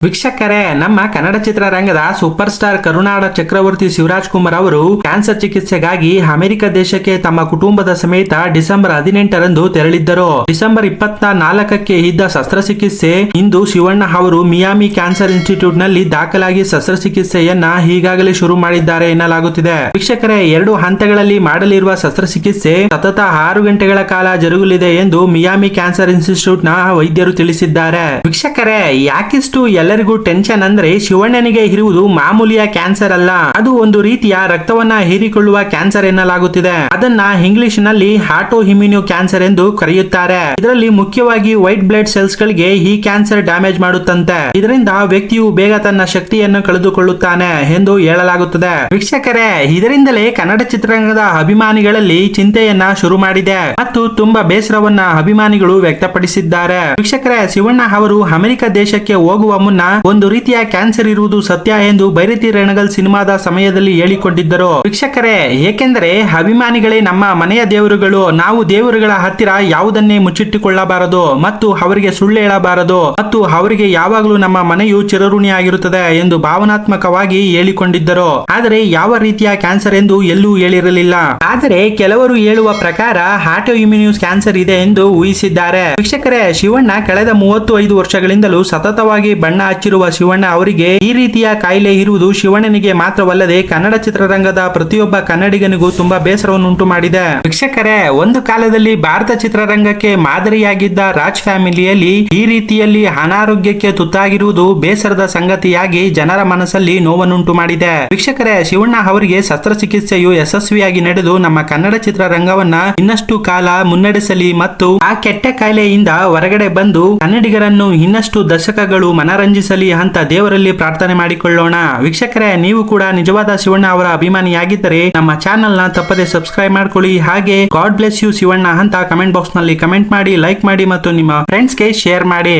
ವೀಕ್ಷಕರೇ, ನಮ್ಮ ಕನ್ನಡ ಚಿತ್ರರಂಗದ ಸೂಪರ್ ಸ್ಟಾರ್ ಕರುನಾಡ ಚಕ್ರವರ್ತಿ ಶಿವರಾಜ್ ಕುಮಾರ್ ಅವರು ಕ್ಯಾನ್ಸರ್ ಚಿಕಿತ್ಸೆಗಾಗಿ ಅಮೆರಿಕ ದೇಶಕ್ಕೆ ತಮ್ಮ ಕುಟುಂಬದ ಸಮೇತ ಡಿಸೆಂಬರ್ 18ರಂದು ತೆರಳಿದ್ದರು. ಡಿಸೆಂಬರ್ 24ಕ್ಕೆ ಇದ್ದ ಶಸ್ತ್ರಚಿಕಿತ್ಸೆ ಇಂದು ಶಿವಣ್ಣ ಅವರು ಮಿಯಾಮಿ ಕ್ಯಾನ್ಸರ್ ಇನ್ಸ್ಟಿಟ್ಯೂಟ್ ನಲ್ಲಿ ದಾಖಲಾಗಿ ಶಸ್ತ್ರಚಿಕಿತ್ಸೆಯನ್ನ ಈಗಾಗಲೇ ಶುರು ಮಾಡಿದ್ದಾರೆ ಎನ್ನಲಾಗುತ್ತಿದೆ. ವೀಕ್ಷಕರೇ, 2 ಹಂತಗಳಲ್ಲಿ ಮಾಡಲಿರುವ ಶಸ್ತ್ರಚಿಕಿತ್ಸೆ ಸತತ 6 ಗಂಟೆಗಳ ಕಾಲ ಜರುಗಲಿದೆ ಎಂದು ಮಿಯಾಮಿ ಕ್ಯಾನ್ಸರ್ ಇನ್ಸ್ಟಿಟ್ಯೂಟ್ ನ ವೈದ್ಯರು ತಿಳಿಸಿದ್ದಾರೆ. ವೀಕ್ಷಕರೇ, ಯಾಕಿಷ್ಟು ಎಲ್ಲರಿಗೂ ಟೆನ್ಷನ್ ಅಂದ್ರೆ ಶಿವಣ್ಣನಿಗೆ ಇರುವುದು ಮಾಮೂಲಿಯ ಕ್ಯಾನ್ಸರ್ ಅಲ್ಲ, ಅದು ಒಂದು ರೀತಿಯ ರಕ್ತವನ್ನ ಹೀರಿಕೊಳ್ಳುವ ಕ್ಯಾನ್ಸರ್ ಎನ್ನಲಾಗುತ್ತಿದೆ. ಅದನ್ನ ಇಂಗ್ಲಿಷ್ ನಲ್ಲಿ ಆಟೋ ಇಮ್ಯೂನ್ ಕ್ಯಾನ್ಸರ್ ಎಂದು ಕರೆಯುತ್ತಾರೆ. ಇದರಲ್ಲಿ ಮುಖ್ಯವಾಗಿ ವೈಟ್ ಬ್ಲಡ್ ಸೆಲ್ಸ್ ಗಳಿಗೆ ಈ ಕ್ಯಾನ್ಸರ್ ಡ್ಯಾಮೇಜ್ ಮಾಡುತ್ತಂತೆ. ಇದರಿಂದ ವ್ಯಕ್ತಿಯು ಬೇಗ ತನ್ನ ಶಕ್ತಿಯನ್ನು ಕಳೆದುಕೊಳ್ಳುತ್ತಾನೆ ಎಂದು ಹೇಳಲಾಗುತ್ತದೆ. ವೀಕ್ಷಕರೇ, ಇದರಿಂದಲೇ ಕನ್ನಡ ಚಿತ್ರರಂಗದ ಅಭಿಮಾನಿಗಳಲ್ಲಿ ಚಿಂತೆಯನ್ನ ಶುರು ಮಾಡಿದೆ ಮತ್ತು ತುಂಬಾ ಬೇಸರವನ್ನ ಅಭಿಮಾನಿಗಳು ವ್ಯಕ್ತಪಡಿಸಿದ್ದಾರೆ. ವೀಕ್ಷಕರೇ, ಶಿವಣ್ಣ ಅವರು ಅಮೆರಿಕ ದೇಶಕ್ಕೆ ಹೋಗುವ ಮುನ್ನ ಒಂದು ರೀತಿಯ ಕ್ಯಾನ್ಸರ್ ಇರುವುದು ಸತ್ಯ ಎಂದು ಬೈರತಿ ರಣಗಲ್ ಸಿನಿಮಾದ ಸಮಯದಲ್ಲಿ ಹೇಳಿಕೊಂಡಿದ್ದರು. ವೀಕ್ಷಕರೇ, ಏಕೆಂದರೆ ಅಭಿಮಾನಿಗಳೇ ನಮ್ಮ ಮನೆಯ ದೇವರುಗಳು, ನಾವು ದೇವರುಗಳ ಹತ್ತಿರ ಯಾವುದನ್ನೇ ಮುಚ್ಚಿಟ್ಟುಕೊಳ್ಳಬಾರದು ಮತ್ತು ಅವರಿಗೆ ಸುಳ್ಳು ಹೇಳಬಾರದು ಮತ್ತು ಅವರಿಗೆ ಯಾವಾಗಲೂ ನಮ್ಮ ಮನೆಯು ಚಿರಋಣಿಯಾಗಿರುತ್ತದೆ ಎಂದು ಭಾವನಾತ್ಮಕವಾಗಿ ಹೇಳಿಕೊಂಡಿದ್ದರು. ಆದರೆ ಯಾವ ರೀತಿಯ ಕ್ಯಾನ್ಸರ್ ಎಂದು ಎಲ್ಲೂ ಹೇಳಿರಲಿಲ್ಲ. ಆದರೆ ಕೆಲವರು ಹೇಳುವ ಪ್ರಕಾರ ಆಟೋ ಇಮ್ಯೂನ್ ಕ್ಯಾನ್ಸರ್ ಇದೆ ಎಂದು ಊಹಿಸಿದ್ದಾರೆ. ವೀಕ್ಷಕರೇ, ಶಿವಣ್ಣ ಕಳೆದ 35 ವರ್ಷಗಳಿಂದಲೂ ಸತತವಾಗಿ ಬಣ್ಣ ಹಚ್ಚಿರುವ ಶಿವಣ್ಣ ಅವರಿಗೆ ಈ ರೀತಿಯ ಕಾಯಿಲೆ ಇರುವುದು ಶಿವಣ್ಣನಿಗೆ ಮಾತ್ರವಲ್ಲದೆ ಕನ್ನಡ ಚಿತ್ರರಂಗದ ಪ್ರತಿಯೊಬ್ಬ ಕನ್ನಡಿಗನಿಗೂ ತುಂಬಾ ಬೇಸರವನ್ನು ಉಂಟು ಮಾಡಿದೆ. ವೀಕ್ಷಕರೇ, ಒಂದು ಕಾಲದಲ್ಲಿ ಭಾರತ ಚಿತ್ರರಂಗಕ್ಕೆ ಮಾದರಿಯಾಗಿದ್ದ ರಾಜ್ ಫ್ಯಾಮಿಲಿಯಲ್ಲಿ ಈ ರೀತಿಯಲ್ಲಿ ಅನಾರೋಗ್ಯಕ್ಕೆ ತುತ್ತಾಗಿರುವುದು ಬೇಸರದ ಸಂಗತಿಯಾಗಿ ಜನರ ಮನಸ್ಸಲ್ಲಿ ನೋವನ್ನುಂಟು ಮಾಡಿದೆ. ವೀಕ್ಷಕರೇ, ಶಿವಣ್ಣ ಅವರಿಗೆ ಶಸ್ತ್ರಚಿಕಿತ್ಸೆಯು ಯಶಸ್ವಿಯಾಗಿ ನಡೆದು ನಮ್ಮ ಕನ್ನಡ ಚಿತ್ರರಂಗವನ್ನ ಇನ್ನಷ್ಟು ಕಾಲ ಮುನ್ನಡೆಸಲಿ ಮತ್ತು ಆ ಕೆಟ್ಟ ಕಾಯಿಲೆಯಿಂದ ಹೊರಗಡೆ ಬಂದು ಕನ್ನಡಿಗರನ್ನು ಇನ್ನಷ್ಟು ದಶಕಗಳು ಮನರಂಜಿಸಲಿ ಅಂತ ದೇವರಲ್ಲಿ ಪ್ರಾರ್ಥನೆ ಮಾಡಿಕೊಳ್ಳೋಣ. ವೀಕ್ಷಕರೇ, ನೀವು ಕೂಡ ನಿಜವಾದ ಶಿವಣ್ಣ ಅವರ ಅಭಿಮಾನಿಯಾಗಿದ್ದರೆ ನಮ್ಮ ಚಾನೆಲ್ ನ ತಪ್ಪದೆ ಸಬ್ಸ್ಕ್ರೈಬ್ ಮಾಡ್ಕೊಳ್ಳಿ. ಹಾಗೆ ಗಾಡ್ ಬ್ಲೆಸ್ ಯು ಶಿವಣ್ಣ ಅಂತ ಕಮೆಂಟ್ ಬಾಕ್ಸ್ ನಲ್ಲಿ ಕಮೆಂಟ್ ಮಾಡಿ, ಲೈಕ್ ಮಾಡಿ ಮತ್ತು ನಿಮ್ಮ ಫ್ರೆಂಡ್ಸ್ ಗೆ ಶೇರ್ ಮಾಡಿ.